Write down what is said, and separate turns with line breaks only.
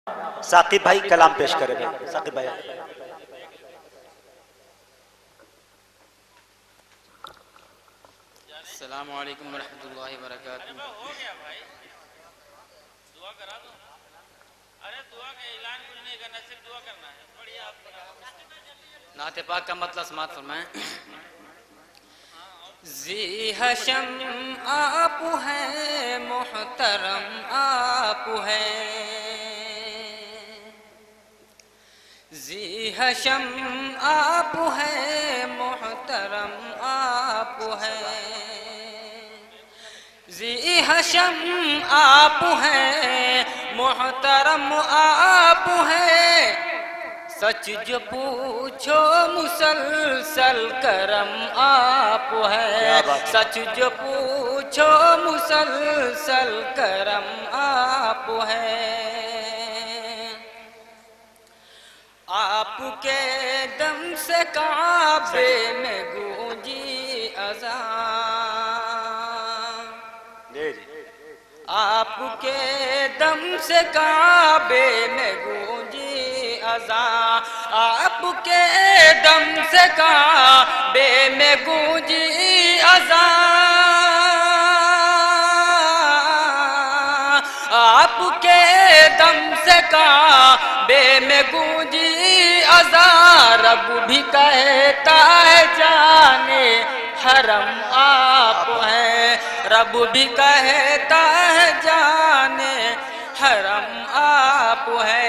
ثاقب بھائی کلام پیش کرے گا. ثاقب بھائی
السلام علیکم ورحمۃ اللہ وبرکاتہ.
ہو گیا بھائی, دعا کرا دو. ارے دعا کا اعلان کچھ نہیں کرنا, صرف دعا کرنا ہے. بڑھیا آپ
نعت پاک کا مطلب سماعت فرمائیں. ذی حشم آپ ہیں محترم آپ ہیں, ذی حشم آپ ہیں محترم آپ ہیں, ذی حشم آپ ہیں محترم آپ ہیں, سچ جو پوچھو مسلسل کرم آپ ہے, سچ جو پوچھو مسلسل کرم آپ ہے. آپ کے دم سے کعبے میں گونجی اذان, آپ کے دم سے کعبے میں گونجی اذان, آپ کے دم سے کعبے میں گونجی اذان, آپ کے دم سے کعبے میں گونجی اذان, رب بھی کہتا ہے جانے حرم آپ ہیں, رب بھی کہتا ہے جانے حرم آپ ہیں.